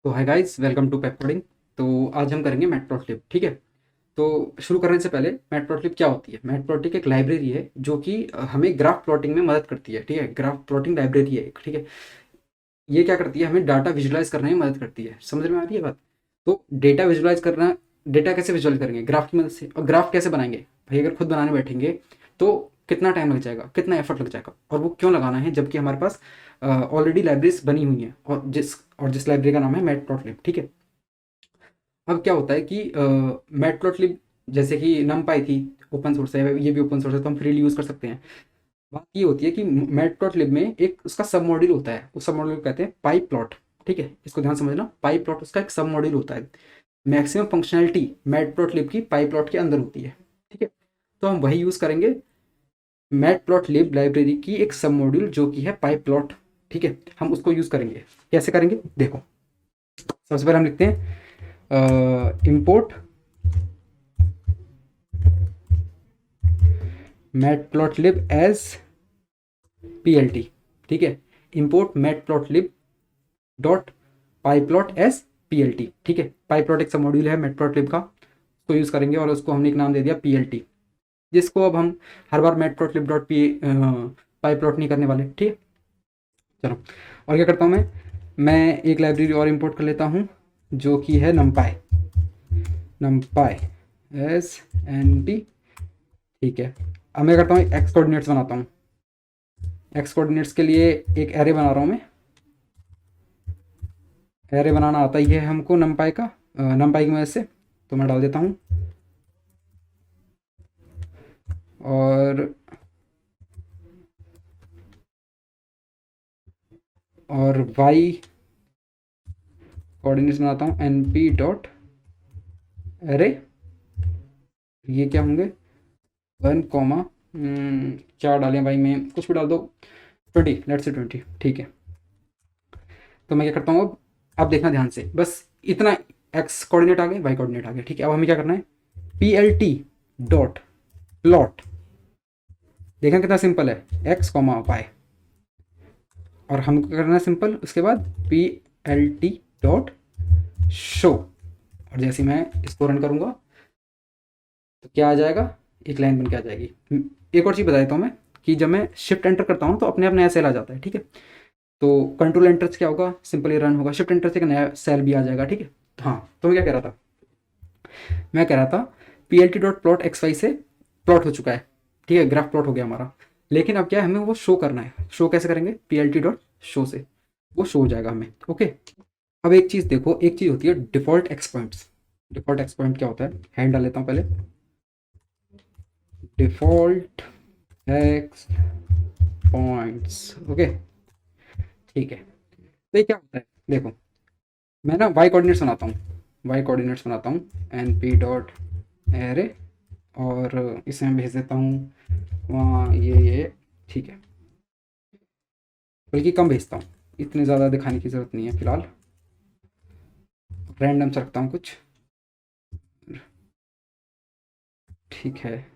तो hi guys, welcome to Pepcoding. तो आज हम करेंगे मैटप्लॉटलिब। ठीक है। तो शुरू करने से पहले मैटप्लॉटलिब क्या होती है? मैटप्लॉटलिब एक लाइब्रेरी है जो कि हमें ग्राफ प्लॉटिंग में मदद करती है। ठीक है, ग्राफ प्लॉटिंग लाइब्रेरी है एक। ठीक है, ये क्या करती है? हमें डाटा विजुलाइज करने में मदद करती है। समझ में आ रही है बात? तो डेटा विजुलाइज करना, डेटा कैसे विजुअलाइज करेंगे? ग्राफ की मदद से। और ग्राफ कैसे बनाएंगे भाई? अगर खुद बनाने बैठेंगे तो कितना टाइम लग जाएगा, कितना एफर्ट लग जाएगा, और वो क्यों लगाना है जबकि हमारे पास ऑलरेडी लाइब्रेरीज बनी हुई हैं, और जिस लाइब्रेरी का नाम है मैटप्लॉटलिब। ठीक है। अब क्या होता है कि मैटप्लॉटलिब जैसे कि नमपाई थी, ओपन सोर्स है, ये भी ओपन सोर्स है, तो हम फ्रीली यूज़ कर सकते हैं। बात ये होती है कि मैटप्लॉटलिब में एक उसका सब मॉड्यूल होता है, उस सब मॉड्यूल को कहते हैं पाई प्लॉट। ठीक है, इसको ध्यान समझना, पाई प्लॉट उसका एक सब मॉड्यूल होता है। मैक्सिमम फंक्शनैलिटी मैटप्लॉटलिब की पाई प्लॉट के अंदर होती है। ठीक है, तो हम वही यूज़ करेंगे, मैटप्लॉटलिब लाइब्रेरी की एक सब मॉड्यूल जो कि है पाई प्लॉट। ठीक है, हम उसको यूज़ करेंगे। कैसे करेंगे देखो। सबसे पहले हम लिखते हैं इम्पोर्ट मैटप्लॉटलिब एज पीएलटी। ठीक है, import matplotlib dot pyplot as PLT. ठीक है, पाईप्लॉट एक सब मॉड्यूल है मैटप्लॉटलिब का, उसको यूज़ करेंगे और उसको हमने एक नाम दे दिया पीएलटी, जिसको अब हम हर बार मैटप्लॉटलिब डॉट पी पाईप्लॉट नहीं करने वाले। ठीक है, चलो। और क्या करता हूँ मैं एक लाइब्रेरी और इम्पोर्ट कर लेता हूँ जो कि है NumPy, NumPy S N T. ठीक है, अब मैं करता हूँ एक्स कोऑर्डिनेट्स बनाता हूँ। एक्स कोऑर्डिनेट्स के लिए एक एरे बना रहा हूँ मैं। एरे बनाना आता ही है हमको नमपाई का, नमपाई की मदद से। तो मैं डाल देता हूँ और वाई कोऑर्डिनेट्स बनाता हूँ एन पी डॉट एरे। ये क्या होंगे? 1 क्या डालें भाई? मैं कुछ भी डाल दो, 20, लेट्स से 20। ठीक है, तो मैं क्या करता हूँ अब देखना ध्यान से, बस इतना। एक्स कोऑर्डिनेट आ गए, वाई कोऑर्डिनेट आ गए। ठीक है, अब हमें क्या करना है? P L T dot plot. देखना कितना सिंपल है, एक्स कॉमा वाई। और हमको क्या करना है सिंपल, उसके बाद P L T dot show. और जैसे मैं इसको रन करूँगा तो क्या आ जाएगा? एक लाइन बन के आ जाएगी। एक और चीज़ बता देता हूँ मैं, कि जब मैं शिफ्ट एंटर करता हूँ तो अपने आप नया सेल आ जाता है। ठीक है, तो कंट्रोल एंटर से क्या होगा? सिंपली रन होगा। शिफ्ट एंटर से एक नया सेल भी आ जाएगा। ठीक है, हाँ। तो मैं क्या कह रहा था? मैं कह रहा था P L T dot plot X Y से प्लॉट हो चुका है। ठीक है, ग्राफ प्लॉट हो गया हमारा। लेकिन अब क्या है, हमें वो शो करना है। शो कैसे करेंगे? P L T dot show से वो शो हो जाएगा हमें। ओके, अब एक चीज़ देखो, एक चीज़ होती है default x points. Default x point क्या होता है? हैंड डाल लेता हूँ पहले। Default x points. ओके, ठीक है। तो ये क्या होता है देखो, मैं ना वाई कोऑर्डिनेट्स बनाता हूँ, वाई कोऑर्डिनेट्स बनाता हूँ एन पी डॉट एरे, और इसे मैं भेज देता हूँ वहाँ ये। ठीक है, बल्कि कम भेजता हूँ, इतने ज़्यादा दिखाने की ज़रूरत नहीं है फ़िलहाल। रैंडम से रखता हूँ कुछ। ठीक है,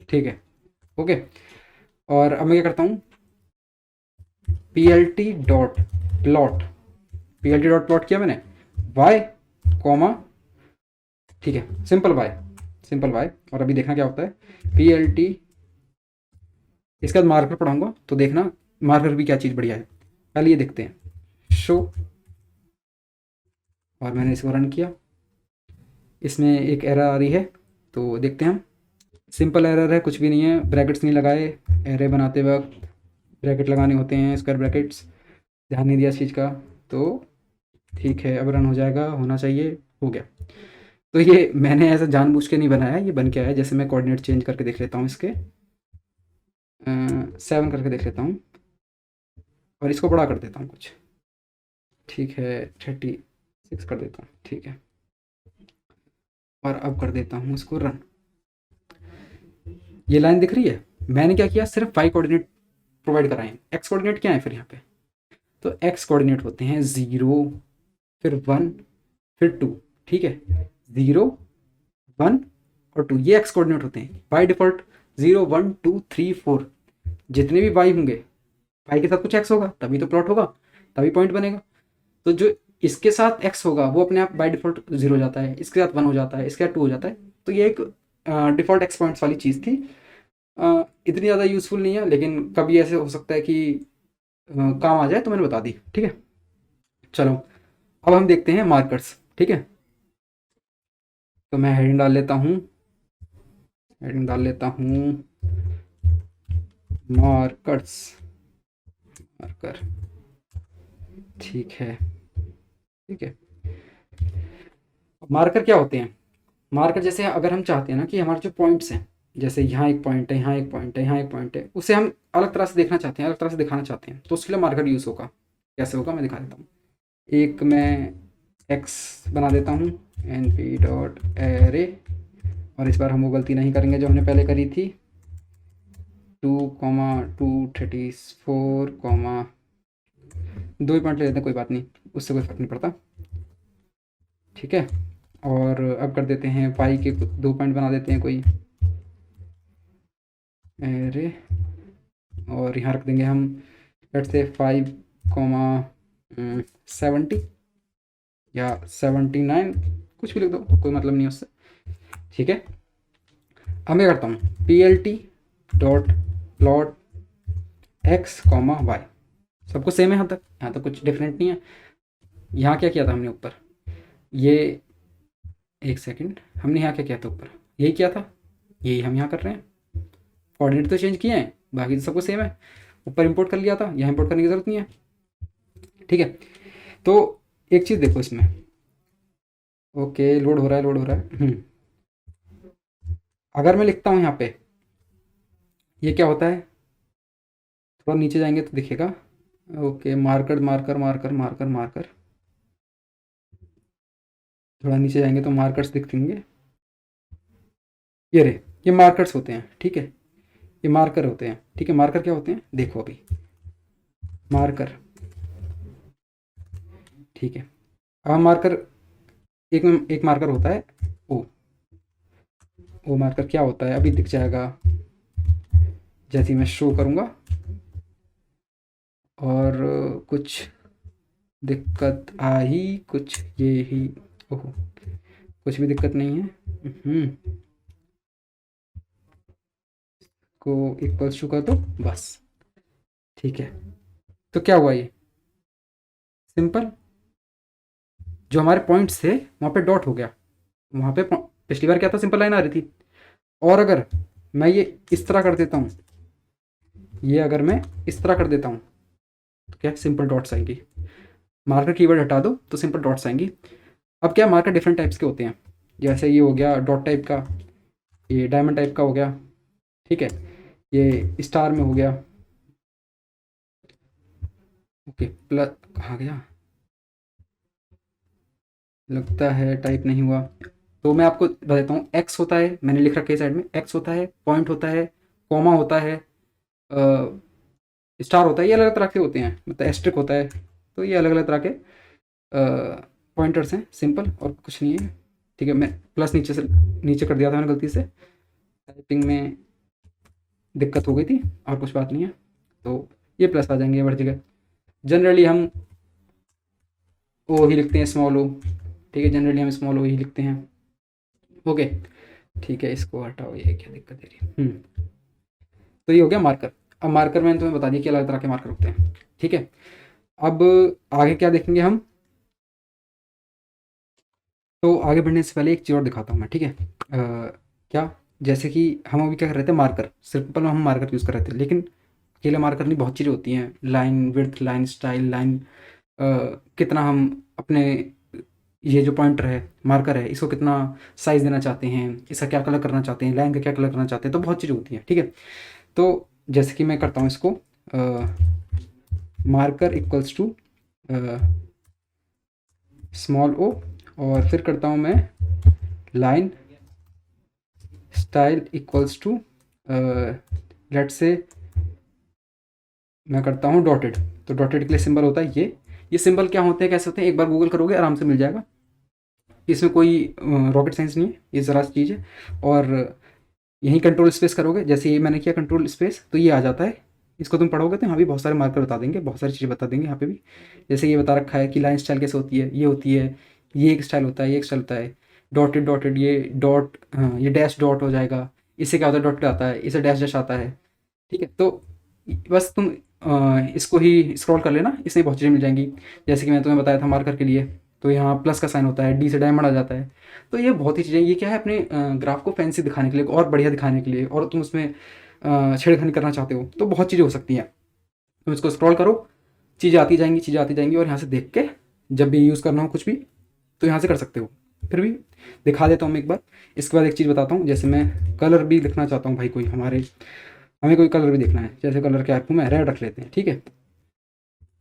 ठीक है, ओके। और अब मैं क्या करता हूँ? P L T dot plot, P L T dot plot किया मैंने, वाई कॉमा, ठीक है, सिंपल वाई, सिंपल वाई। और अभी देखना क्या होता है, पी एल टी, इसके बाद मार्कर पढ़ाऊंगा तो देखना मार्कर भी क्या चीज़ बढ़िया है। पहले ये देखते हैं, शो। और मैंने इसको रन किया, इसमें एक एरर आ रही है, तो देखते हैं हम। सिंपल एरर है, कुछ भी नहीं है, ब्रैकेट्स नहीं लगाए। एरे बनाते वक्त ब्रैकेट लगाने होते हैं, स्क्वायर ब्रैकेट्स। ध्यान नहीं दिया इस चीज़ का, तो ठीक है, अब रन हो जाएगा, होना चाहिए, हो गया। तो ये मैंने ऐसा जानबूझ के नहीं बनाया, ये बन के आया। जैसे मैं कोऑर्डिनेट चेंज करके देख लेता हूँ इसके, 7 करके देख लेता हूँ, और इसको बड़ा कर देता हूँ कुछ। ठीक है, 36 कर देता हूँ। ठीक है, और अब कर देता हूँ इसको रन। ये लाइन दिख रही है? मैंने क्या किया, सिर्फ वाई कोऑर्डिनेट प्रोवाइड कराए हैं। एक्स कोऑर्डिनेट क्या है फिर यहाँ पे? तो एक्स कोऑर्डिनेट होते हैं 0, फिर 1, फिर 2। ठीक है, 0, 1 और 2, ये एक्स कोऑर्डिनेट होते हैं बाय डिफॉल्ट। 0, 1, 2, 3, 4, जितने भी वाई होंगे, वाई के साथ कुछ एक्स होगा, तभी तो प्लॉट होगा, तभी पॉइंट बनेगा। तो जो इसके साथ x होगा वो अपने आप बाय डिफ़ॉल्ट 0 हो जाता है, इसके साथ 1 हो जाता है, इसके साथ 2 हो जाता है। तो ये एक डिफ़ॉल्ट x पॉइंट्स वाली चीज़ थी। इतनी ज़्यादा यूज़फुल नहीं है, लेकिन कभी ऐसे हो सकता है कि काम आ जाए, तो मैंने बता दी। ठीक है, चलो अब हम देखते हैं मार्कर्स। ठीक है, तो मैं हेडिंग डाल लेता हूँ, मार्कर्स, मार्कर। ठीक है, ठीक है। मार्कर क्या होते हैं? मार्कर जैसे अगर हम चाहते हैं ना कि हमारे जो पॉइंट्स हैं, जैसे यहाँ एक पॉइंट है, यहाँ एक पॉइंट है, यहाँ एक पॉइंट है, उसे हम अलग तरह से देखना चाहते हैं, अलग तरह से दिखाना चाहते हैं, तो उसके लिए मार्कर यूज़ होगा। कैसे होगा मैं दिखा देता हूँ। एक मैं एक्स बना देता हूँ, एन पी डॉट एरे, और इस बार हम वो गलती नहीं करेंगे जो हमने पहले करी थी, 2,234, 2 ही पॉइंट ले लेते हैं, कोई बात नहीं, उससे कोई फ़र्क नहीं पड़ता। ठीक है, और अब कर देते हैं पाई के 2 पॉइंट बना देते हैं कोई एरे, और यहाँ रख देंगे हम लेट्स से 5,70 या 79, कुछ भी लिख दो, कोई मतलब नहीं है उससे। ठीक है, अब मैं करता हूँ P L T dot plot X comma Y, सबको सेम है यहाँ तक कुछ डिफरेंट नहीं है। यहाँ क्या किया था हमने ऊपर, ये एक सेकंड, हमने यहाँ क्या किया था ऊपर, यही किया था, यही हम यहाँ कर रहे हैं। कोऑर्डिनेट तो चेंज किए हैं, बाकी तो सबको सेम है। ऊपर इंपोर्ट कर लिया था, यहाँ इंपोर्ट करने की ज़रूरत नहीं है। ठीक है, तो एक चीज़ देखो इसमें, ओके लोड हो रहा है, लोड हो रहा है। अगर मैं लिखता हूँ यहाँ पे, ये क्या होता है, थोड़ा नीचे जाएंगे तो दिखेगा। Okay, marker marker marker marker marker, थोड़ा नीचे जाएंगे तो मार्कर्स दिखेंगे। ये रे, ये मार्कर्स होते हैं। ठीक है, ये मार्कर होते हैं। ठीक है, मार्कर क्या होते हैं देखो अभी, मार्कर। ठीक है, अब मार्कर एक मार्कर होता है ओ, वो मार्कर क्या होता है अभी दिख जाएगा जैसे ही मैं शो करूँगा। और कुछ दिक्कत आई, कुछ ये ही, ओहो कुछ भी दिक्कत नहीं है। को इक्वल्स टू कर दो बस। ठीक है, तो क्या हुआ, ये सिंपल, जो हमारे पॉइंट्स थे वहाँ पे डॉट हो गया, वहाँ पे पिछली बार क्या था, सिंपल लाइन आ रही थी। और अगर मैं ये इस तरह कर देता हूँ, ये अगर मैं इस तरह कर देता हूँ, तो क्या सिंपल डॉट्स आएंगी। मार्कर कीवर्ड हटा दो तो सिंपल डॉट्स आएंगी। अब क्या, मार्कर डिफरेंट टाइप्स के होते हैं, जैसे ये हो गया डॉट टाइप का, ये डायमंड टाइप का हो गया। ठीक है, ये स्टार में हो गया। ओके, प्लस कहाँ गया, लगता है टाइप नहीं हुआ। तो मैं आपको बता देता हूँ, एक्स होता है, मैंने लिख रखा है साइड में, एक्स होता है, पॉइंट होता है, कॉमा होता है, स्टार होता है, ये अलग अलग तरह के होते हैं, मतलब एस्ट्रिक होता है। तो ये अलग अलग तरह के पॉइंटर्स हैं, सिंपल और कुछ नहीं है। ठीक है, मैं प्लस नीचे कर दिया था मैंने गलती से, टाइपिंग में दिक्कत हो गई थी, और कुछ बात नहीं है। तो ये प्लस आ जाएंगे हर जगह। जनरली हम ओ ही लिखते हैं, स्मॉल ओ। ठीक है, जनरली हम स्मॉल ओ ही लिखते हैं। ओके, ठीक है, इसको हटाओ, ये क्या दिक्कत दे रही है। तो ये हो गया मार्कर। अब मार्कर मैंने तुम्हें बता दिया कि अलग तरह के मार्कर होते हैं। ठीक है, अब आगे क्या देखेंगे हम, तो आगे बढ़ने से पहले एक चीज़ और दिखाता हूँ मैं। ठीक है, क्या, जैसे कि हम अभी क्या कर रहे थे, मार्कर, सिंपल हम मार्कर यूज़ कर रहे थे, लेकिन अकेले मार्कर नहीं, बहुत चीज़ें होती हैं, line width, line style, line कितना हम अपने ये जो पॉइंटर है, मार्कर है, इसको कितना साइज़ देना चाहते हैं, इसका क्या कलर करना चाहते हैं, लाइन का क्या कलर करना चाहते हैं, तो बहुत चीज़ें होती हैं। ठीक है, तो जैसे कि मैं करता हूँ इसको, marker equals to small O, और फिर करता हूँ मैं line style equals to let say, मैं करता हूँ डॉटेड। तो डॉटेड के लिए सिंबल होता है ये सिंबल क्या होते हैं, कैसे होते हैं, एक बार गूगल करोगे आराम से मिल जाएगा। इसमें कोई रॉकेट साइंस नहीं है, ये ज़रा सी चीज़ है। और यहीं कंट्रोल स्पेस करोगे, जैसे ये मैंने किया कंट्रोल स्पेस, तो ये आ जाता है इसको तुम पढ़ोगे तो यहाँ भी बहुत सारे मार्कर बता देंगे, बहुत सारी चीज़ें बता देंगे यहाँ पे भी। जैसे ये बता रखा है कि लाइन स्टाइल कैसे होती है, ये होती है, ये एक स्टाइल होता है, ये एक स्टाइल होता है, डॉटेड डॉटेड, ये डॉट, हाँ ये डैश डॉट हो जाएगा, इससे क्या होता है डॉट आता है, इससे डैश डैश आता है। ठीक है, तो बस तुम इसको ही स्क्रॉल कर लेना, इसमें बहुत चीज़ें मिल जाएंगी। जैसे कि मैं तुम्हें बताया था मार्कर के लिए, तो यहाँ प्लस का साइन होता है, डी से डायमंड आ जाता है। तो ये बहुत ही चीज़ें, ये क्या है अपने ग्राफ को फैंसी दिखाने के लिए और बढ़िया दिखाने के लिए, और तुम उसमें छेड़खानी करना चाहते हो तो बहुत चीज़ें हो सकती हैं। तुम इसको स्क्रॉल करो, चीज़ें आती जाएंगी, चीज़ें आती जाएंगी, और यहाँ से देख के जब भी यूज़ करना हो कुछ भी तो यहाँ से कर सकते हो। फिर भी दिखा देता हूँ मैं एक बार। इसके बाद एक चीज़ बताता हूँ, जैसे मैं कलर भी लिखना चाहता हूँ भाई, कोई हमें कोई कलर भी देखना है। जैसे कलर क्या रखूँ मैं, रेड रख लेते हैं, ठीक है।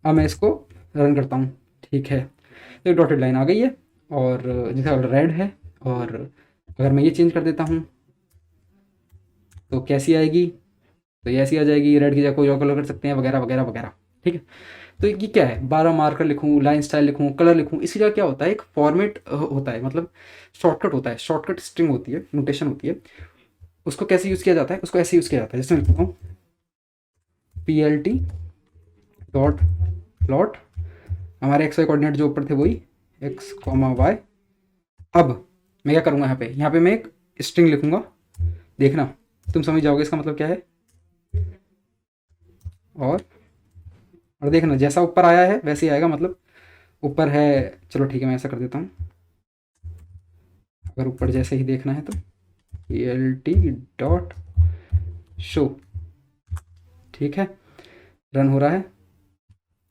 अब मैं इसको रन करता हूँ, ठीक है। तो एक डॉटेड लाइन आ गई है, और जैसे कलर रेड है, और अगर मैं ये चेंज कर देता हूँ तो कैसी आएगी, तो ये ऐसी आ जाएगी। रेड की जगह कोई और कलर कर सकते हैं, वगैरह वगैरह वगैरह, ठीक है। तो ये क्या है, 12 मार्कर लिखूँ, लाइन स्टाइल लिखूँ, कलर लिखूँ, इसी जगह क्या होता है, एक फॉर्मेट होता है, मतलब शॉर्टकट होता है, शॉर्टकट स्ट्रिंग होती है, नोटेशन होती है। उसको कैसे यूज़ किया जाता है, उसको ऐसे यूज़ किया जाता है, जैसे मैं लिखता हूँ PLT डॉट प्लॉट, हमारे एक्स वाई कोऑर्डिनेट जो ऊपर थे वही एक्स कॉमा वाई। अब मैं क्या करूँगा, यहाँ पे मैं एक स्ट्रिंग लिखूँगा, देखना तुम समझ जाओगे इसका मतलब क्या है। और देखना जैसा ऊपर आया है वैसे ही आएगा, मतलब ऊपर है, चलो ठीक है मैं ऐसा कर देता हूँ। अगर ऊपर जैसे ही देखना है तो PLT डॉट शो, ठीक है, रन हो रहा है,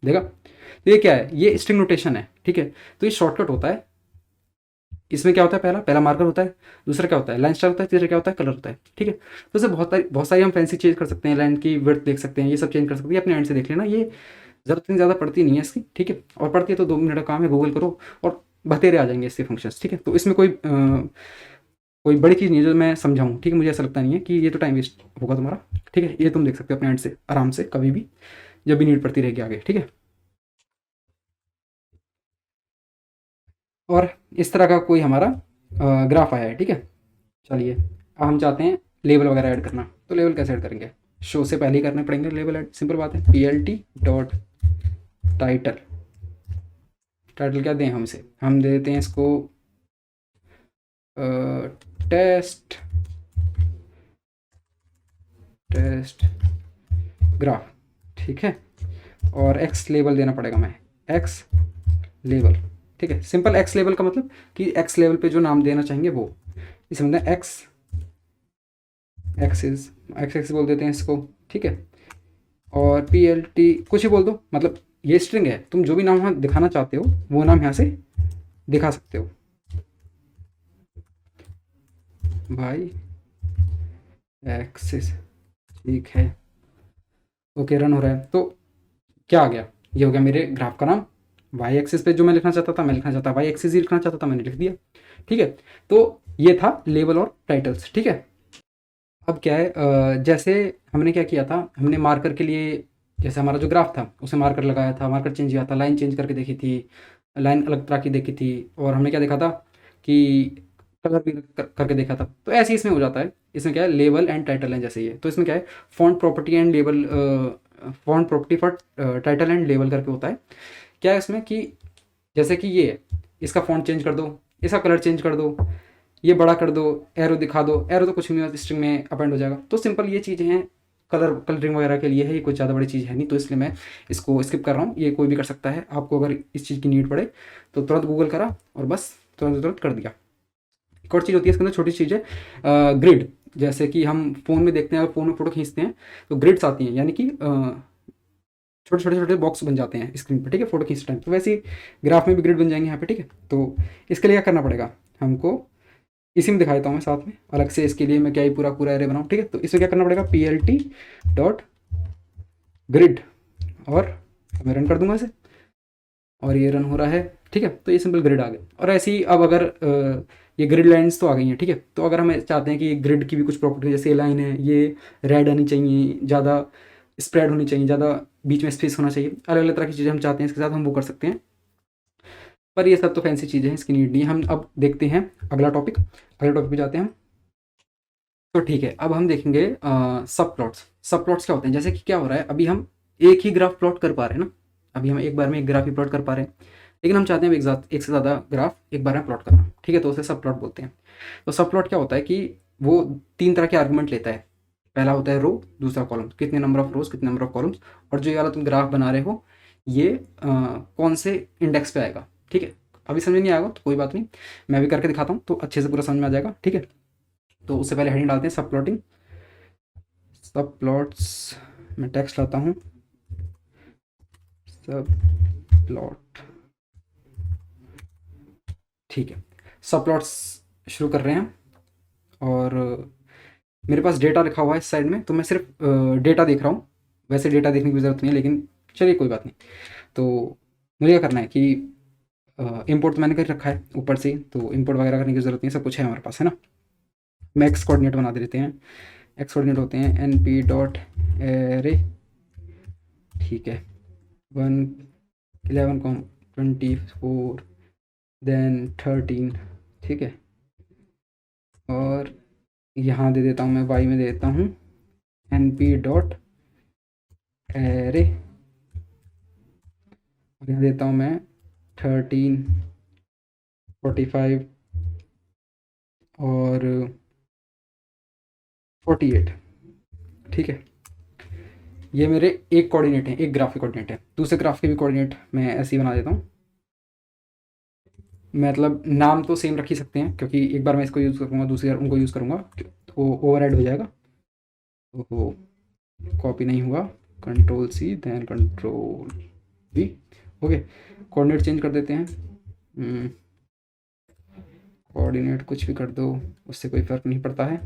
देखा। तो ये क्या है, ये स्ट्रिंग नोटेशन है, ठीक है। तो ये शॉर्टकट होता है। इसमें क्या होता है, पहला मार्कर होता है, दूसरा क्या होता है लाइन स्टाइल होता है, तीसरा क्या होता है कलर होता है, ठीक है। तो इससे बहुत सारी हम फैंसी चेंज कर सकते हैं, लाइन की विड्थ देख सकते हैं, ये सब चेंज कर सकते हैं, अपने एंड से देख लेना। ये ज़रूरत इतनी ज़्यादा पड़ती नहीं है इसकी, ठीक है। और पड़ती है तो 2 मिनट का काम है, गूगल करो और बतेरे आ जाएंगे इसके फंक्शंस, ठीक है। तो इसमें कोई बड़ी चीज़ नहीं है जो मैं समझाऊँ, ठीक है। मुझे ऐसा लगता नहीं है कि ये तो टाइम वेस्ट होगा तुम्हारा, ठीक है। ये तुम देख सकते हो अपने एंड से आराम से, कभी भी जब भी नीड पड़ती रहेगी आगे, ठीक है। और इस तरह का कोई हमारा ग्राफ आया है, ठीक है। चलिए अब हम चाहते हैं लेबल वगैरह ऐड करना, तो लेबल कैसे ऐड करेंगे, शो से पहले ही करने पड़ेंगे लेबल ऐड, सिंपल बात है। PLT डॉट टाइटल, टाइटल क्या दें हमसे, हम दे देते हैं इसको टेस्ट ग्राफ, ठीक है। और एक्स लेवल देना पड़ेगा, मैं एक्स लेवल, ठीक है। सिंपल एक्स लेवल का मतलब कि एक्स लेवल पे जो नाम देना चाहेंगे वो, इसमें मतलब एक्स एक्सिस बोल देते हैं इसको, ठीक है। और PLT कुछ ही बोल दो, मतलब ये स्ट्रिंग है, तुम जो भी नाम यहाँ दिखाना चाहते हो वो नाम यहाँ से दिखा सकते हो भाई, एक्सिस, ठीक है। ओके, रन हो रहा है। तो क्या आ गया, ये हो गया मेरे ग्राफ का नाम। वाई एक्सिस पे जो मैं लिखना चाहता था, मैं लिखना चाहता वाई एक्सिस ही लिखना चाहता था, मैंने लिख दिया, ठीक है। तो ये था लेबल और टाइटल्स, ठीक है। अब क्या है, जैसे हमने क्या किया था, हमने मार्कर के लिए, जैसे हमारा जो ग्राफ था उसे मार्कर लगाया था, मार्कर चेंज किया था, लाइन चेंज करके देखी थी, लाइन अलग तरह की देखी थी, और हमने क्या देखा था कि कलर भी करके देखा था। तो ऐसे ही इसमें हो जाता है। इसमें क्या है, लेबल एंड टाइटल है जैसे ये, तो इसमें क्या है, font property and label, font property for title and label करके होता है। क्या है इसमें कि जैसे कि ये इसका फॉन्ट चेंज कर दो, इसका कलर चेंज कर दो, ये बड़ा कर दो, एरो दिखा दो, एरो तो कुछ नहीं होता, स्ट्रिंग में अपेंड हो जाएगा। तो सिंपल ये चीज़ें हैं, कलरिंग वगैरह के लिए है, ये कोई ज़्यादा बड़ी चीज़ है नहीं, तो इसलिए मैं इसको स्किप कर रहा हूँ। ये कोई भी कर सकता है, आपको अगर इस चीज़ की नीड पड़े तो तुरंत गूगल करा और बस तुरंत तुरंत कर दिया। एक और चीज़ होती है इसके अंदर, छोटी चीज़ है, ग्रिड। जैसे कि हम फ़ोन में देखते हैं, अगर फ़ोन में फ़ोटो खींचते हैं तो ग्रिड्स आती हैं, यानी कि छोटे छोटे छोटे बॉक्स बन जाते हैं स्क्रीन पर, ठीक है, फोटो खींचते टाइम। तो वैसे ही ग्राफ में भी ग्रिड बन जाएंगे यहाँ पे, ठीक है। तो इसके लिए क्या करना पड़ेगा हमको, इसी में दिखा देता हूँ मैं साथ में, अलग से इसके लिए मैं क्या ही पूरा पूरा एरे बनाऊँ, ठीक है। तो इसमें क्या करना पड़ेगा, PLT डॉट ग्रिड, और मैं रन कर दूंगा इसे, और ये रन हो रहा है, ठीक है। तो ये सिंपल ग्रिड आ गया। और ऐसे ही अब अगर ये ग्रिड लाइंस तो आ गई हैं, ठीक है। तो अगर हम चाहते हैं कि ग्रिड की भी कुछ प्रॉपर्टी, जैसे लाइन है ये रेड आनी चाहिए, ज़्यादा स्प्रेड होनी चाहिए, ज़्यादा बीच में स्पेस होना चाहिए, अलग अलग तरह की चीज़ें हम चाहते हैं इसके साथ, हम वो कर सकते हैं। पर ये सब तो फैंसी चीज़ें हैं, इसकी नीड नहीं है। हम अब देखते हैं अगला टॉपिक पे जाते हैं हम। तो ठीक है, अब हम देखेंगे सब प्लॉट्स। सब प्लॉट्स क्या होते हैं, जैसे कि क्या हो रहा है, अभी हम एक ही ग्राफ प्लॉट कर पा रहे हैं ना, अभी हम एक बार में एक ग्राफ ही प्लॉट कर पा रहे हैं, लेकिन हम चाहते हैं एक से ज़्यादा ग्राफ एक बार में प्लॉट करना, ठीक है, तो उसे सब प्लॉट बोलते हैं। तो सब प्लॉट क्या होता है कि वो 3 तरह के आर्गुमेंट लेता है। पहला होता है रो, दूसरा कॉलम, कितने नंबर ऑफ रोज, कितने नंबर ऑफ कॉलम्स, और जो ये वाला तुम ग्राफ बना रहे हो ये कौन से इंडेक्स पे आएगा, ठीक है। अभी समझ नहीं आएगा तो कोई बात नहीं, मैं भी करके दिखाता हूँ तो अच्छे से पूरा समझ में आ जाएगा, ठीक है। तो उससे पहले हेडिंग डालते हैं सब प्लॉटिंग। सब प्लॉट्स, मैं टेक्स्ट लाता हूँ, सब प्लॉट, ठीक है। सब प्लॉट्स शुरू कर रहे हैं, और मेरे पास डेटा लिखा हुआ है इस साइड में, तो मैं सिर्फ डेटा देख रहा हूँ, वैसे डेटा देखने की ज़रूरत नहीं है, लेकिन चलिए कोई बात नहीं। तो मुझे क्या करना है कि इंपोर्ट तो मैंने कर रखा है ऊपर से, तो इंपोर्ट वगैरह करने की ज़रूरत नहीं है, सब कुछ है हमारे पास, है ना। मैं एक्स कोऑर्डिनेट बना देते हैं। एक्स कोऑर्डिनेट होते हैं एन पी डॉट एरे, ठीक है, 1 11,24 देन 13, ठीक है। और यहाँ दे देता हूँ मैं, वाई में दे देता हूँ एन पी डॉट एरे, और यहाँ देता हूँ मैं 13, 45 और 48, ठीक है। ये मेरे एक कोऑर्डिनेट है, एक ग्राफ के कोऑर्डिनेट है। दूसरे ग्राफ के भी कोऑर्डिनेट मैं ऐसे ही बना देता हूँ, मतलब नाम तो सेम रख ही सकते हैं, क्योंकि एक बार मैं इसको यूज़ करूँगा, दूसरी बार उनको यूज़ करूँगा तो ओवरराइड हो जाएगा। तो कॉपी नहीं हुआ, control C then control V, okay. Coordinate change कर देते हैं, कोऑर्डिनेट कुछ भी कर दो, उससे कोई फ़र्क नहीं पड़ता है,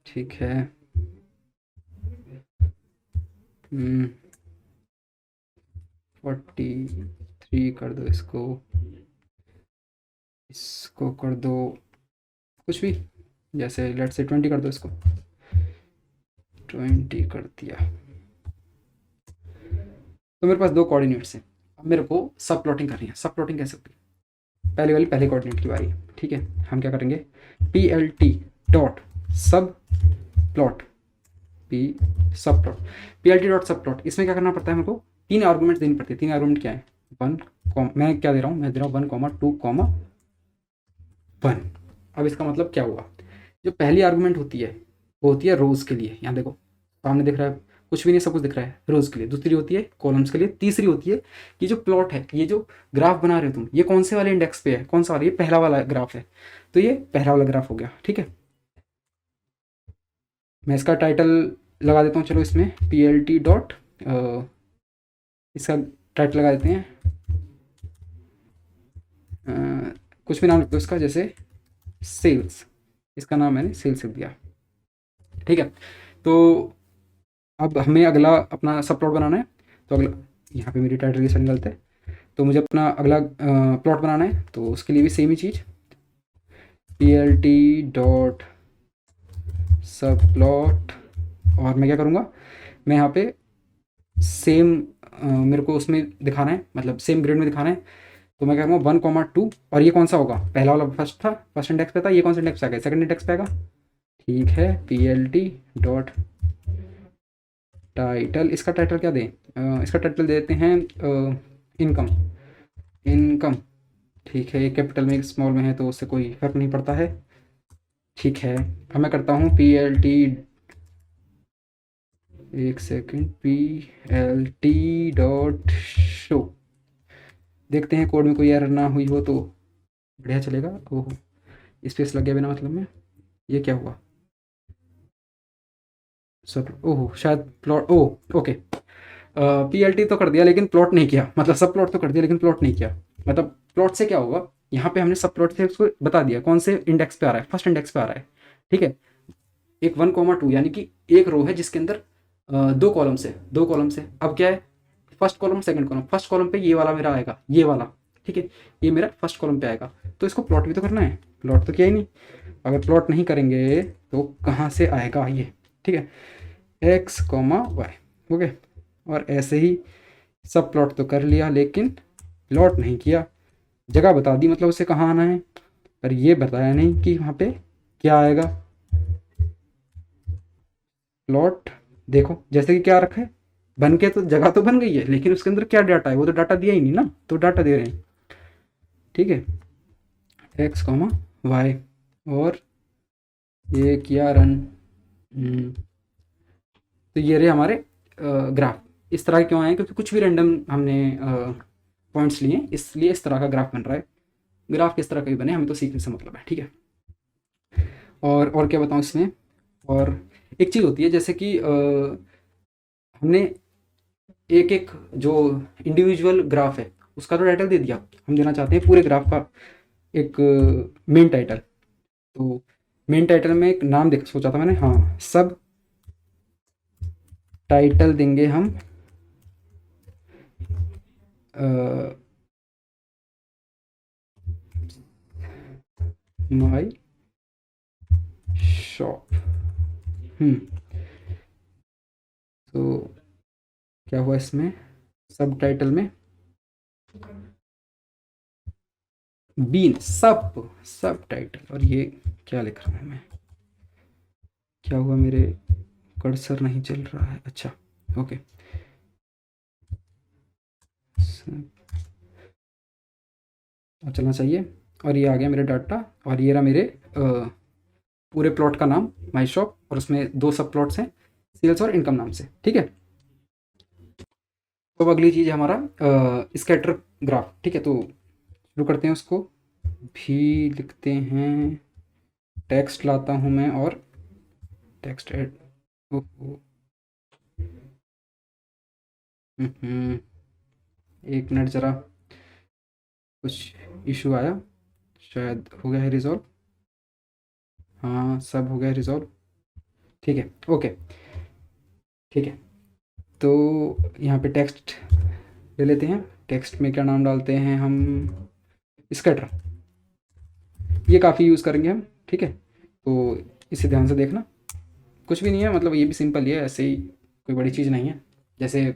ठीक है। 43 कर दो, इसको कर दो कुछ भी, जैसे लेट से 20 कर दो, इसको 20 कर दिया। तो मेरे पास दो कोऑर्डिनेट्स हैं, अब मेरे को सब प्लॉटिंग करनी है। सब प्लॉटिंग कैसे होगी, पहले वाली पहले कोऑर्डिनेट की बारी, ठीक है। हम क्या करेंगे, पी एल टी डॉट सब प्लॉट, पी सब plot, P L T dot सब प्लॉट। इसमें क्या करना पड़ता है, मेरे को 3 आर्गूमेंट देनी पड़ती है। 3 आर्गूमेंट क्या है, 1, मैं क्या दे रहा हूँ, मैं दे रहा हूँ 1,2,1। अब इसका मतलब क्या हुआ, जो पहली आर्गूमेंट होती है वो होती है रोज़ के लिए, यहाँ देखो सामने दिख रहा है, कुछ भी नहीं, सब कुछ दिख रहा है रोज़ के लिए। दूसरी होती है कॉलम्स के लिए। तीसरी होती है कि जो प्लॉट है, ये जो ग्राफ बना रहे हो तुम, ये कौन से वाले इंडेक्स पे है, कौन सा वाला, ये पहला वाला ग्राफ है, तो ये पहला वाला ग्राफ हो गया, ठीक है। मैं इसका टाइटल लगा देता हूँ, चलो इसमें पी एल टी डॉट, इसका टाइटल लगा देते हैं, कुछ भी नाम लिख दो इसका, जैसे सेल्स, इसका नाम मैंने सेल्स लिख दिया, ठीक है। तो अब हमें अगला अपना सब प्लॉट बनाना है, तो अगला यहाँ पे मेरी टाइटल की साइन गलत है, तो मुझे अपना अगला प्लॉट बनाना है, तो उसके लिए भी सेम ही चीज़, पी एल टी डॉट सब प्लॉट, और मैं क्या करूँगा, मैं यहाँ पे सेम मेरे को उसमें दिखाना है, मतलब सेम ग्रेड में दिखाना है, तो मैं करूँगा 1,2, और ये कौन सा होगा, पहला वाला फर्स्ट था, फर्स्ट इंडेक्स पे था, ये कौन सा इंडेक्स पे आएगा, सेकंड इंडेक्स पे आएगा, ठीक है। P L T dot title, इसका टाइटल क्या दें, इसका टाइटल देते हैं इनकम, इनकम, ठीक है। ये कैपिटल में स्मॉल में है तो उससे कोई फर्क नहीं पड़ता है, ठीक है। अब मैं करता हूँ पी एल टी, एक second, P L T dot show, देखते हैं कोड में कोई एरर ना हुई हो तो बढ़िया चलेगा। ओहो, स्पेस लग गया बिना मतलब में, ये क्या हुआ, सब, ओहो शायद plot, oh okay, P L T तो कर दिया लेकिन प्लॉट नहीं किया, मतलब सब प्लॉट तो कर दिया लेकिन प्लॉट नहीं किया। मतलब प्लॉट से क्या होगा, यहाँ पे हमने सब प्लॉट से उसको बता दिया कौन से इंडेक्स पे आ रहा है, फर्स्ट इंडेक्स पे आ रहा है, ठीक है। एक 1,2 यानी कि एक रो है जिसके अंदर 2 कॉलम्स है, 2 कॉलम्स है। अब क्या है, first column second column, first column पे ये वाला मेरा आएगा, ये वाला, ठीक है, ये मेरा फर्स्ट कॉलम पे आएगा, तो इसको प्लॉट भी तो करना है, प्लॉट तो किया ही नहीं। अगर प्लॉट नहीं करेंगे तो कहाँ से आएगा ये, ठीक है, एक्स कॉमा वाई, ओके। और ऐसे ही सब प्लॉट तो कर लिया लेकिन प्लॉट नहीं किया, जगह बता दी मतलब उसे कहाँ आना है, पर ये बताया नहीं कि वहाँ पे क्या आएगा, प्लॉट। देखो जैसे कि क्या रखा है, बन के तो जगह तो बन गई है, लेकिन उसके अंदर क्या डाटा है, वो तो डाटा दिया ही नहीं ना, तो डाटा दे रहे हैं। ठीक है, एक्स कॉमा वाई, और ये किया रन। तो ये रहे हमारे ग्राफ। इस तरह क्यों आए, क्योंकि कुछ भी रैंडम हमने पॉइंट्स लिए, इसलिए इस तरह का ग्राफ बन रहा है। ग्राफ किस तरह का भी बने, हमें तो सीखने से मतलब है। ठीक है, और क्या बताऊँ इसमें। और एक चीज़ होती है जैसे कि हमने एक एक जो इंडिविजुअल ग्राफ है उसका तो टाइटल दे दिया, हम देना चाहते हैं पूरे ग्राफ का एक मेन टाइटल। तो मेन टाइटल में एक नाम देख सोचा था मैंने, हाँ, सब टाइटल देंगे हम माई शॉप। तो क्या हुआ इसमें, सब टाइटल में बीन, सब टाइटल, और ये क्या लिख रहा हूँ मैं, क्या हुआ मेरे कर्सर नहीं चल रहा है, अच्छा ओके। अब चलना चाहिए, और ये आ गया मेरे डाटा, और ये रहा मेरे पूरे प्लॉट का नाम माई शॉप, और उसमें 2 सब प्लॉट्स हैं, सेल्स और इनकम नाम से। ठीक है, तो अब अगली चीज़ है हमारा स्कैटर ग्राफ। ठीक है, तो शुरू करते हैं उसको, भी लिखते हैं, टेक्स्ट लाता हूँ मैं, और टेक्स्ट ऐड, ओहो, एक मिनट ज़रा, कुछ इशू आया, शायद हो गया है रिजॉल्व। हाँ, सब हो गया रिजॉल्व। ठीक है, ओके। ठीक है, तो यहाँ पे टेक्स्ट ले लेते हैं, टेक्स्ट में क्या नाम डालते हैं हम, स्कैटर, ये काफ़ी यूज़ करेंगे हम। ठीक है, तो इसे ध्यान से देखना, कुछ भी नहीं है, मतलब ये भी सिंपल ही है, ऐसे ही, कोई बड़ी चीज़ नहीं है। जैसे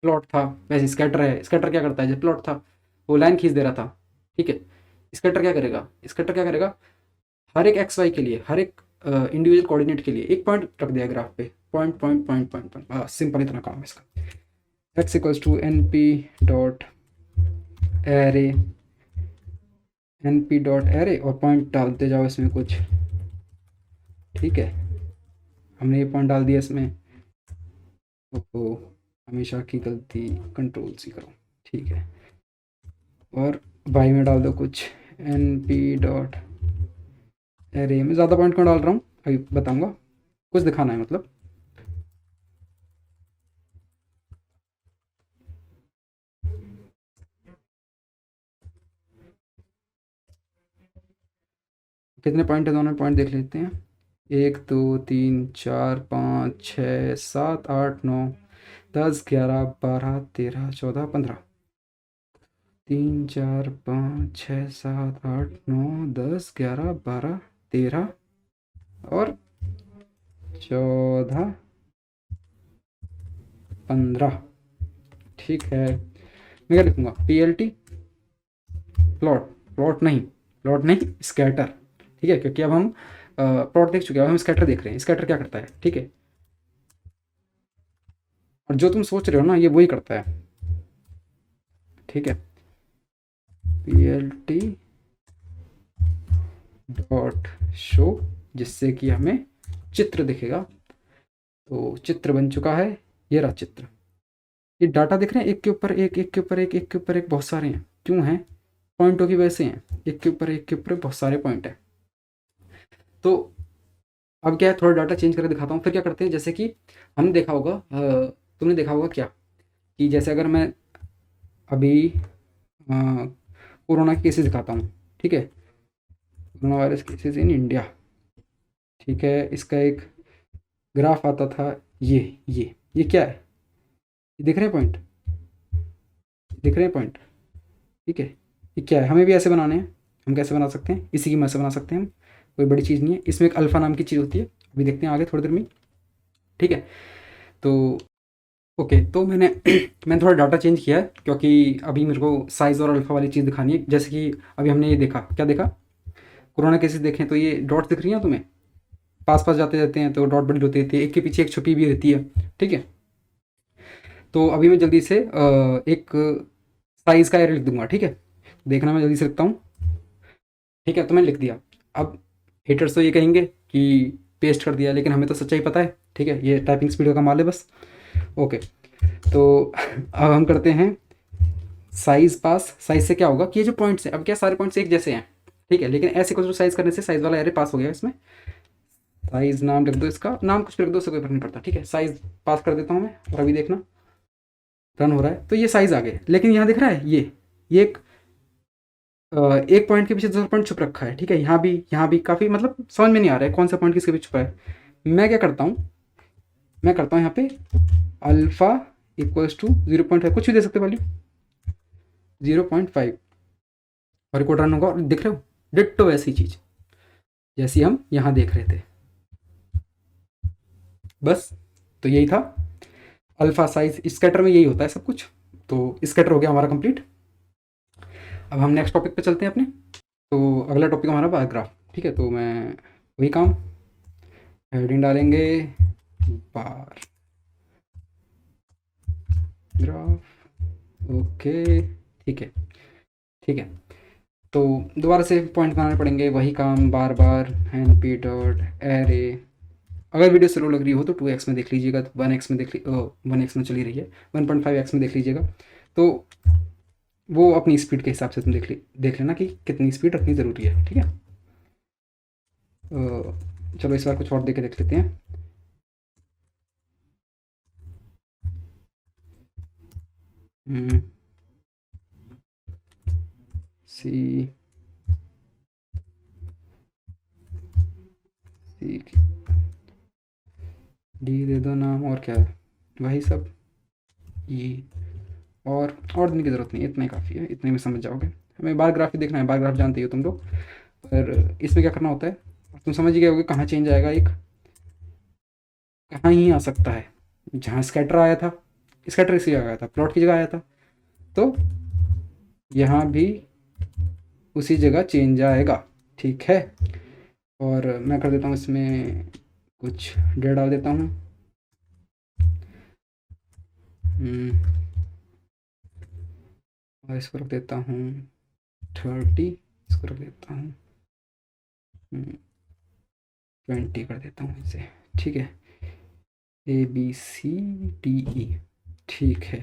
प्लॉट था वैसे स्कैटर है। स्कैटर क्या करता है, जैसे प्लॉट था वो लाइन खींच दे रहा था, ठीक है, स्कैटर क्या करेगा, स्कैटर क्या करेगा, हर एक एक्स वाई के लिए, हर एक इंडिविजुअल कोऑर्डिनेट के लिए एक पॉइंट रख दिया ग्राफ पे, point point point point point, बस सिंपल इतना काम है इसका। X equals to N P dot array, N P dot array, और पॉइंट डालते जाओ इसमें कुछ। ठीक है, हमने ये पॉइंट डाल दिया इसमें, तो हमेशा की गलती, कंट्रोल सी करो। ठीक है, और वाई में डाल दो कुछ, एन पी डॉट एरे में ज़्यादा पॉइंट क्यों डाल रहा हूँ अभी बताऊँगा, कुछ दिखाना है मतलब। कितने पॉइंट है, दोनों पॉइंट देख लेते हैं, 1 2 3 4 5 6 7 8 9 10 11 12 13 14, 3 4 5 6 7 8 9 10 11 12 13 और 14 15। ठीक है, मैं क्या लिखूँगा, P L T, plot, plot नहीं स्कैटर। ठीक है, क्योंकि अब हम प्लॉट देख चुके हैं, अब हम स्कैटर देख रहे हैं। स्कैटर क्या करता है, ठीक है, और जो तुम सोच रहे हो ना ये वही करता है। ठीक है, P L T dot show, जिससे कि हमें चित्र दिखेगा। तो चित्र बन चुका है, ये रहा चित्र। ये डाटा दिख रहे हैं, एक के ऊपर एक, एक के ऊपर एक, एक के ऊपर एक, बहुत सारे हैं। क्यों हैं, पॉइंटों की वजह से हैं, एक के ऊपर एक के ऊपर बहुत सारे पॉइंट हैं। तो अब क्या है, थोड़ा डाटा चेंज करके दिखाता हूँ। फिर क्या करते हैं, जैसे कि हमने देखा होगा, तुमने देखा होगा क्या, कि जैसे अगर मैं अभी कोरोना के केसेस दिखाता हूँ, ठीक है, corona virus cases in India, ठीक है, इसका एक ग्राफ आता था, ये क्या है, ये दिख रहे हैं पॉइंट, दिख रहे हैं पॉइंट। ठीक है, ये क्या है, हमें भी ऐसे बनाने हैं, हम कैसे बना सकते हैं, इसी की मदद से बना सकते हैं हम, कोई बड़ी चीज़ नहीं है। इसमें एक अल्फ़ा नाम की चीज़ होती है, अभी देखते हैं आगे थोड़ी देर में। ठीक है, तो ओके, तो मैंने थोड़ा डाटा चेंज किया है, क्योंकि अभी मेरे को साइज़ और अल्फ़ा वाली चीज़ दिखानी है। जैसे कि अभी हमने ये देखा, क्या देखा, कोरोना केसेस देखें तो ये डॉट्स दिख रही हैं तुम्हें, पास पास जाते जाते हैं तो डॉट बड़ी होती रहती है, एक के पीछे एक छुपी भी रहती है, ठीक है। तो अभी मैं जल्दी से एक साइज़ का एरे लिख दूंगा, ठीक है। देखना मैं जल्दी से लिखता हूँ, ठीक है। तो मैंने लिख दिया। अब हेटर्स तो ये कहेंगे कि पेस्ट कर दिया, लेकिन हमें तो सच्चाई पता है, ठीक है। ये टाइपिंग स्पीड का कमाल है बस। ओके, तो अब हम करते हैं साइज पास। साइज से क्या होगा कि ये जो पॉइंट्स हैं, अब क्या सारे पॉइंट्स एक जैसे हैं, ठीक है, लेकिन ऐसे कुछ साइज करने से साइज वाला एरे पास हो गया इसमें। साइज नाम लिख दो, इसका नाम कुछ भी रख दो, उससे कोई फर्क नहीं पड़ता, ठीक है। साइज पास कर देता हूँ मैं, और अभी देखना रन हो रहा है तो ये साइज आ गए। लेकिन यहाँ दिख रहा है ये एक पॉइंट के पीछे दूसरा पॉइंट छुप रखा है, ठीक है। यहाँ भी काफ़ी मतलब समझ में नहीं आ रहा है कौन सा पॉइंट किसके पीछे छुपा है। मैं क्या करता हूँ, मैं करता हूँ यहाँ पे अल्फ़ा इक्वल्स टू 0.5, कुछ भी दे सकते वैल्यू 0.5, और एक रन होगा, और दिख रहे हो डिट्टो वैसी चीज़ जैसी हम यहाँ देख रहे थे। बस, तो यही था अल्फ़ा साइज। स्कैटर में यही होता है सब कुछ। तो स्कैटर हो गया हमारा कंप्लीट। अब हम नेक्स्ट टॉपिक पे चलते हैं अपने। तो अगला टॉपिक हमारा बार ग्राफ, ठीक है। तो मैं वही काम, हेडिंग डालेंगे बार ग्राफ, ओके, ठीक है, ठीक है। तो दोबारा से पॉइंट बनाने पड़ेंगे, वही काम बार बार, एन पी डॉट एरे। अगर वीडियो स्लो लग रही हो तो 2x में देख लीजिएगा, तो 1x में देख ली 1x में चली रही है, 1.5x में देख लीजिएगा। तो वो अपनी स्पीड के हिसाब से तुम देख लेना कि कितनी स्पीड रखनी ज़रूरी है, ठीक है। चलो इस बार कुछ और दे के देख लेते हैं। सी सी डी दे दो नाम, और क्या है वही सब, ई, और देने की ज़रूरत नहीं है, इतना ही काफ़ी है, इतने में समझ जाओगे। हमें बार ग्राफ ही देखना है, बार ग्राफ जानते हो तुम लोग। पर इसमें क्या करना होता है, तुम समझ ही गए होगे कहाँ चेंज आएगा, एक कहाँ ही आ सकता है, जहाँ स्कैटर आया था, स्कैटर इसी जगह आया था, प्लॉट की जगह आया था, तो यहाँ भी उसी जगह चेंज आएगा, ठीक है। और मैं कर देता हूँ इसमें कुछ डेटा डाल देता हूँ। और इसको रख देता हूँ 30, इसको रख देता हूँ 20 कर देता हूँ इसे, ठीक है। A B C D E, ठीक है।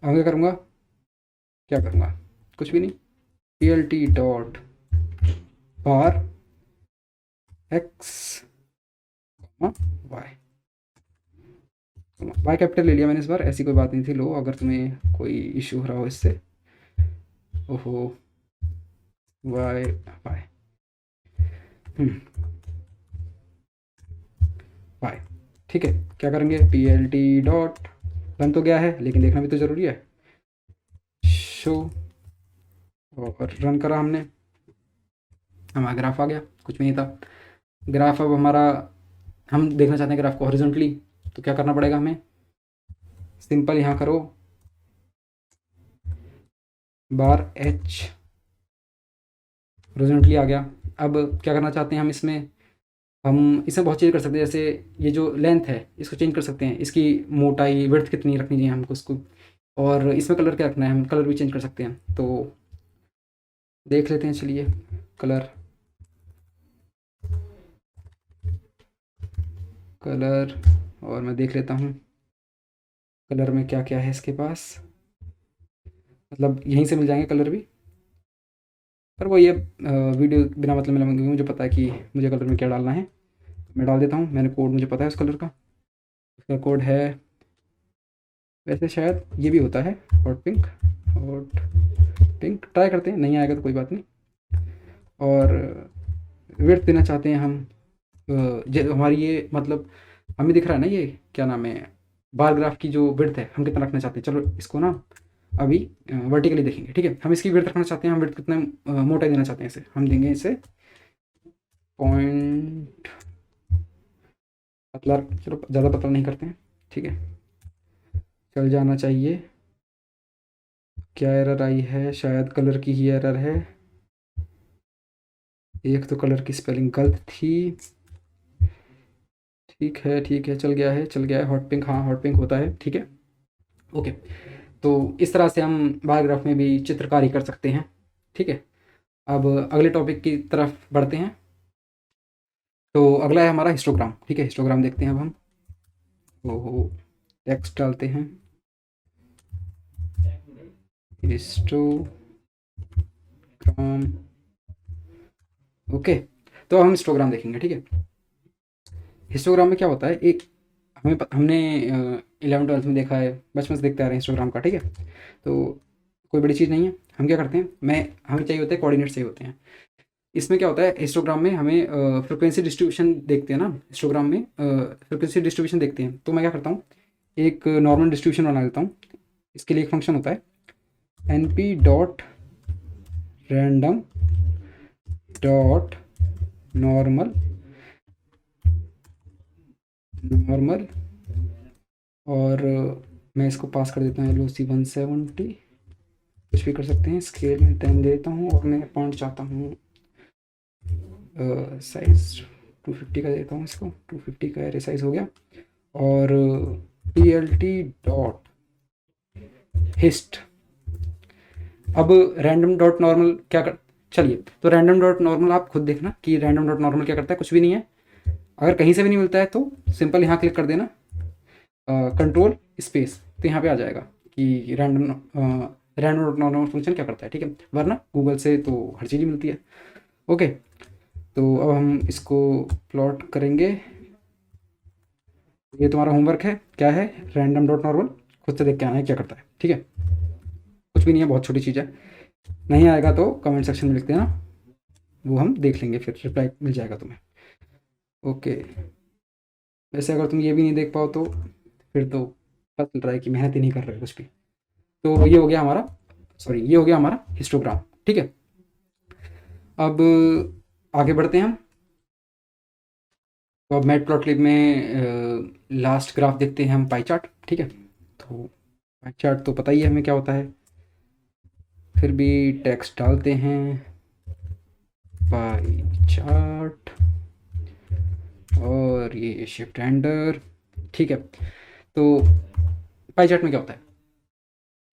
अब क्या करूँगा, क्या करूँगा, कुछ भी नहीं, P L T dot bar X Y, Y capital ले लिया मैंने इस बार, ऐसी कोई बात नहीं थी। लो, अगर तुम्हें कोई इशू हो रहा हो इससे, ओहो, वाई वाई वाई, ठीक है। क्या करेंगे, पी एल टी डॉट, बन तो गया है लेकिन देखना भी तो ज़रूरी है, शो, और रन करा हमने, हमारा ग्राफ आ गया, कुछ भी नहीं था। ग्राफ अब हमारा, हम देखना चाहते हैं ग्राफ को हॉरिजॉन्टली, तो क्या करना पड़ेगा हमें, सिंपल यहाँ करो बार एच, हॉरिजॉन्टली आ गया। अब क्या करना चाहते हैं हम इसमें, हम इसमें बहुत चीज़ कर सकते हैं, जैसे ये जो लेंथ है इसको चेंज कर सकते हैं, इसकी मोटाई विड्थ कितनी रखनी चाहिए हमको उसको, और इसमें कलर क्या रखना है, हम कलर भी चेंज कर सकते हैं। तो देख लेते हैं, चलिए कलर, कलर, और मैं देख लेता हूँ कलर में क्या क्या है इसके पास, मतलब यहीं से मिल जाएंगे कलर भी। पर वो ये वीडियो बिना मतलब में लंबी, मुझे पता है कि मुझे कलर में क्या डालना है, मैं डाल देता हूँ। मैंने कोड मुझे पता है उस कलर का, उसका कोड है, वैसे शायद ये भी होता है hot pink, hot pink, try करते हैं, नहीं आएगा तो कोई बात नहीं। और विड्थ देना चाहते हैं हम, जो हमारी ये मतलब हमें दिख रहा है ना, ये क्या नाम है, बार ग्राफ की जो विड्थ है हम कितना रखना चाहते हैं। चलो इसको ना अभी वर्टिकली देखेंगे, ठीक है। हम इसकी विड्थ रखना चाहते हैं, हम विड्थ कितना मोटाई देना चाहते हैं इसे, हम देंगे इसे पॉइंट, पतला, चलो ज़्यादा पतला नहीं करते हैं, ठीक है, चल जाना चाहिए। क्या एरर आई है, शायद कलर की ही एरर है, एक तो कलर की स्पेलिंग गलत थी। ठीक है ठीक है, चल गया है चल गया है। हॉट पिंक, हाँ हॉट पिंक होता है, ठीक है। ओके, तो इस तरह से हम बार ग्राफ में भी चित्रकारी कर सकते हैं, ठीक है। अब अगले टॉपिक की तरफ बढ़ते हैं। तो अगला है हमारा हिस्टोग्राम, ठीक है। हिस्टोग्राम देखते हैं अब हम। वो टेक्स्ट डालते हैं, हिस्टोग्राम। ओके, तो हम हिस्टोग्राम देखेंगे, ठीक है। हिस्टोग्राम में क्या होता है, एक हमने 11th 12th में देखा है, बचपन से देखते आ रहे हैं हिस्टोग्राम का, ठीक है। तो कोई बड़ी चीज़ नहीं है। हम क्या करते हैं, हमें चाहिए होते हैं कोऑर्डिनेट चाहिए होते हैं। इसमें क्या होता है, हिस्टोग्राम में हमें फ्रिक्वेंसी डिस्ट्रीब्यूशन देखते हैं ना। हिस्टोग्राम में फ्रिक्वेंसी डिस्ट्रीब्यूशन देखते हैं, तो मैं क्या करता हूँ, एक नॉर्मल डिस्ट्रीब्यूशन बना लेता हूँ। इसके लिए एक फंक्शन होता है np dot random dot normal normal. और मैं इसको पास कर देता हूँ LOC 170, कुछ भी कर सकते हैं। स्केल में 10 देता हूँ और मैं पॉइंट चाहता हूँ साइज 250 का देता हूँ इसको। 250 का एरे साइज हो गया। और PLT डॉट हिस्ट। अब रैंडम डॉट नॉर्मल क्या कर, चलिए, तो रैंडम डॉट नॉर्मल आप खुद देखना कि रैंडम डॉट नॉर्मल क्या करता है, कुछ भी नहीं है। अगर कहीं से भी नहीं मिलता है तो सिंपल यहाँ क्लिक कर देना, कंट्रोल स्पेस, तो यहाँ पे आ जाएगा कि रैंडम डॉट नॉर्मल फंक्शन क्या करता है, ठीक है। वरना गूगल से तो हर चीज़ ही मिलती है। ओके, तो अब हम इसको प्लॉट करेंगे। ये तुम्हारा होमवर्क है, क्या है, रैंडम डॉट नॉर्मल खुद से देख के आना है क्या करता है, ठीक है। कुछ भी नहीं है, बहुत छोटी चीज़ है। नहीं आएगा तो कमेंट सेक्शन में लिख देना, वो हम देख लेंगे, फिर रिप्लाई मिल जाएगा तुम्हें। ओके, वैसे अगर तुम ये भी नहीं देख पाओ तो फिर तो पता चल रहा है कि मेहनत ही नहीं कर रहे हो कुछ भी। तो ये हो गया हमारा, सॉरी, ये हो गया हमारा हिस्टोग्राम, ठीक है। अब आगे बढ़ते हैं हम। तो अब मैटप्लॉटलिब में लास्ट ग्राफ देखते हैं हम, पाई चार्ट, ठीक है। तो पाई चार्ट तो पता ही है हमें क्या होता है, फिर भी टेक्स्ट डालते हैं, पाई चार्ट, और ये शिफ्ट एंटर, ठीक है। तो पाई चार्ट में क्या होता है,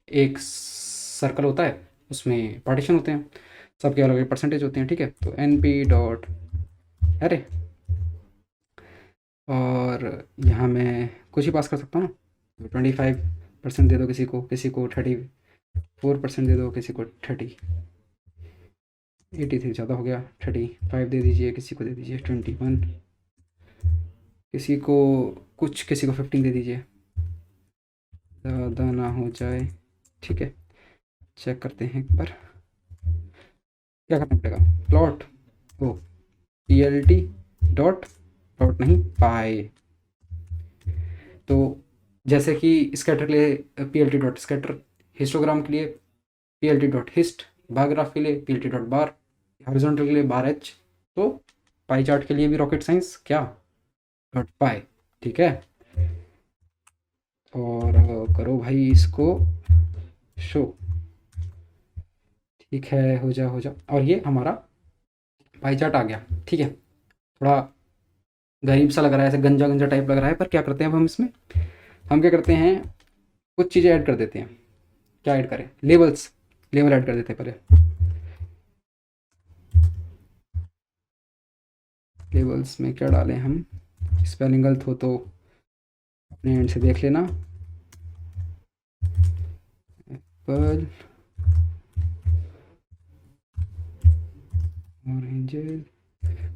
एक सर्कल होता है, उसमें पार्टीशन होते हैं, सबके अलग अलग परसेंटेज होते हैं, ठीक है। तो NP डॉट अरे, और यहाँ मैं कुछ ही पास कर सकता हूँ ना। तो 25% दे दो किसी को 34% दे दो, किसी को 83 ज़्यादा हो गया, 35 दे दीजिए, किसी को दे दीजिए 21, किसी को किसी को 15 दे दीजिए, ज़्यादा ना हो जाए, ठीक है। चेक करते हैं एक बार, क्या करना पड़ेगा, प्लॉट, ओ PLT डॉट, डॉट नहीं, पाए। तो जैसे कि स्कैटर के लिए PLT डॉट स्कैटर, हिस्टोग्राम के लिए PLT dot hist, bar graph के लिए PLT डॉट बार, हॉरिजॉन्टल के लिए बार H, तो पाई चार्ट के लिए भी रॉकेट साइंस क्या, डॉट पाई, ठीक है। और करो भाई इसको शो, ठीक है, हो जा। और ये हमारा पाई चार्ट आ गया, ठीक है। थोड़ा गरीब सा लग रहा है, ऐसे गंजा गंजा टाइप लग रहा है, पर क्या करते हैं अब हम इसमें, हम क्या करते हैं, कुछ चीज़ें ऐड कर देते हैं। क्या ऐड करें, लेबल ऐड कर देते हैं पहले। लेबल्स में क्या डालें हम, स्पेलिंग गलत हो तो अपने एंड से देख लेना। एप्पल, ऑरेंज,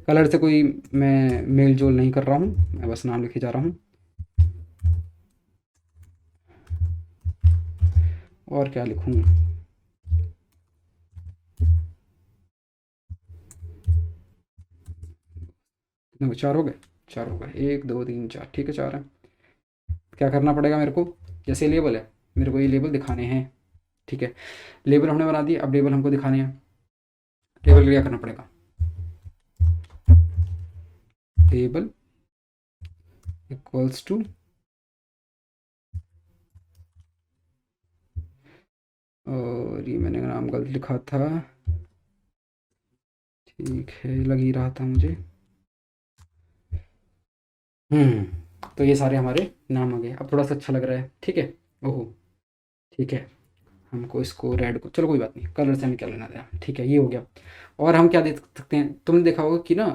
कलर से कोई मैं मेल जोल नहीं कर रहा हूँ, मैं बस नाम लिखे जा रहा हूँ। और क्या लिखूँ, कितने, 4 हो गए, 4 हो गए, 1 2 3 4, ठीक है, 4 है। क्या करना पड़ेगा मेरे को, जैसे लेबल है, मेरे को ये लेबल दिखाने हैं, ठीक है। लेबल हमने बना दिए, अब लेबल हमको दिखाने हैं। लेबल क्या करना पड़ेगा, लेबल इक्वल्स टू, और ये मैंने नाम गलत लिखा था, ठीक है, लग ही रहा था मुझे। तो ये सारे हमारे नाम आ गए, अब थोड़ा सा अच्छा लग रहा है। ठीक है। ओहो। ठीक है, हमको इसको रेड को, चलो कोई बात नहीं, कलर से हमें क्या लेना देना। ठीक है, ये हो गया। और हम क्या देख सकते हैं, तुमने देखा होगा कि ना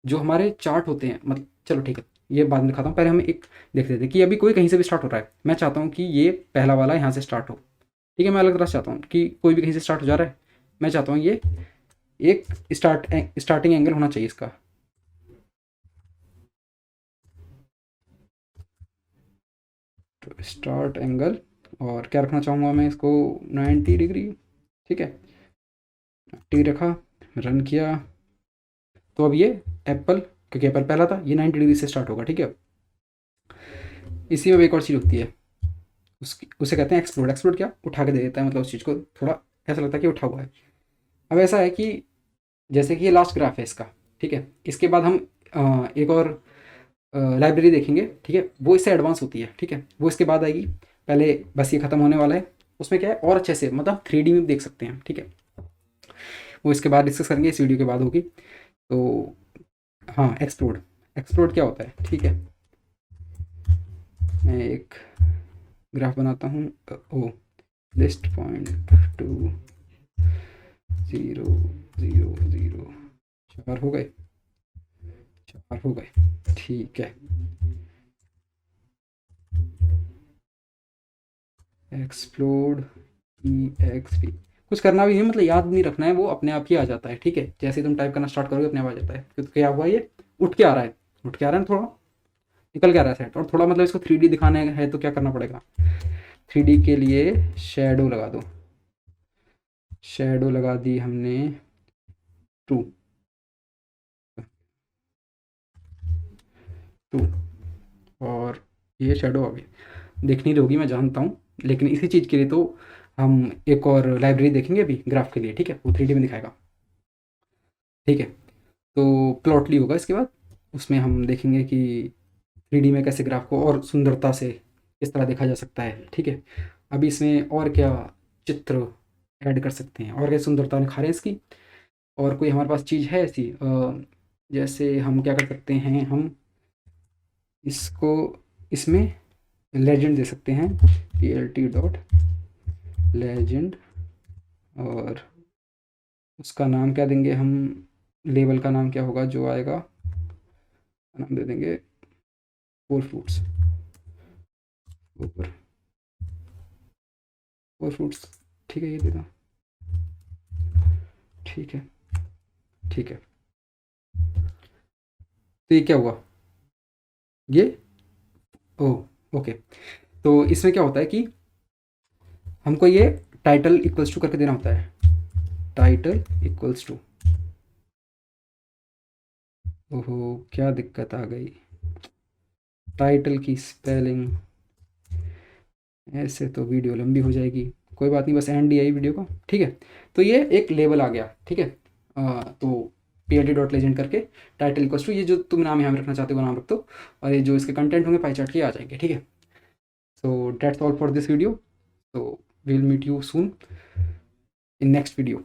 जो हमारे चार्ट होते हैं, मतलब चलो ठीक है, ये बाद में दिखाता हूँ, पहले हम एक देख लेते हैं कि अभी कोई कहीं से भी स्टार्ट हो रहा है। मैं चाहता हूँ कि ये पहला वाला यहाँ से स्टार्ट हो। ठीक है, मैं अलग तरह से चाहता हूँ कि कोई भी कहीं से स्टार्ट हो जा रहा है। मैं चाहता हूँ ये एक स्टार्टिंग एंगल होना चाहिए इसका। तो स्टार्ट एंगल, और क्या रखना चाहूँगा मैं इसको, 90 डिग्री। ठीक है, 90 रखा, रन किया। तो अब ये एप्पल, क्योंकि एप्पल पहला था, ये 90 डिग्री से स्टार्ट होगा। ठीक है, इसी में एक और चीज़ होती है, उसकी उसे कहते हैं एक्सप्लोड। एक्सप्लोड क्या, उठा के दे देता है, मतलब उस चीज़ को थोड़ा ऐसा लगता है कि उठा हुआ है। अब ऐसा है कि जैसे कि ये लास्ट ग्राफ है इसका। ठीक है, इसके बाद हम एक और लाइब्रेरी देखेंगे। ठीक है, वो इससे एडवांस होती है। ठीक है, वो इसके बाद आएगी। पहले बस ये ख़त्म होने वाला है, उसमें क्या है और अच्छे से, मतलब 3D में देख सकते हैं। ठीक है, वो इसके बाद डिस्कस करेंगे, इस वीडियो के बाद होगी। तो हाँ, एक्सप्लोड। एक्सप्लोड क्या होता है, ठीक है, मैं एक ग्राफ बनाता हूँ। ओ, लिस्ट पॉइंट 2 0 0 0, 4 हो गए, 4 हो गए। ठीक है, एक्सप्लोड EXP, कुछ करना भी नहीं, मतलब याद नहीं रखना है, वो अपने आप ही आ जाता है। ठीक है, जैसे ही तुम टाइप करना स्टार्ट करोगे अपने आप आ जाता है। क्योंकि क्या हुआ, ये उठ के आ रहा है, उठ के आ रहा है ना, थोड़ा निकल के आ रहा है सेट, और थोड़ा मतलब इसको 3D दिखाने है तो क्या करना पड़ेगा, 3D के लिए शेडो लगा दो। शेडो लगा दी हमने 2 2, और ये शेडो आ गई। देखनी तो होगी मैं जानता हूँ, लेकिन इसी चीज़ के लिए तो हम एक और लाइब्रेरी देखेंगे अभी ग्राफ के लिए। ठीक है, वो 3D में दिखाएगा। ठीक है, तो प्लॉटली होगा इसके बाद, उसमें हम देखेंगे कि 3D में कैसे ग्राफ को और सुंदरता से किस तरह देखा जा सकता है। ठीक है, अभी इसमें और क्या चित्र ऐड कर सकते हैं, और क्या सुंदरता निखारें इसकी। और कोई हमारे पास चीज़ है ऐसी, जैसे हम क्या कर सकते हैं, हम इसको इसमें लेजेंड दे सकते हैं, PLT.legend, और उसका नाम क्या देंगे हम, लेबल का नाम क्या होगा जो आएगा, नाम दे देंगे 4 फ्रूट्स। 4 फ्रूट्स, ठीक है, ये दे दो। ठीक है, ठीक है, तो ये क्या हुआ, ये, ओ, ओके। तो इसमें क्या होता है कि हमको ये टाइटल इक्वल्स टू करके देना होता है, टाइटल इक्वल्स टू, ओहो क्या दिक्कत आ गई, टाइटल की स्पेलिंग, ऐसे तो वीडियो लंबी हो जाएगी। कोई बात नहीं, बस एंड ही आई वीडियो का। ठीक है, तो ये एक लेबल आ गया। ठीक है, तो PLT.legend करके टाइटल इक्वल्स टू, ये जो तुम नाम यहाँ में रखना चाहते हो वो नाम रख दो, और ये जो इसके कंटेंट होंगे पाई चार्ट के आ जाएंगे। ठीक है, so that's all for this video. So we'll meet you soon in next video.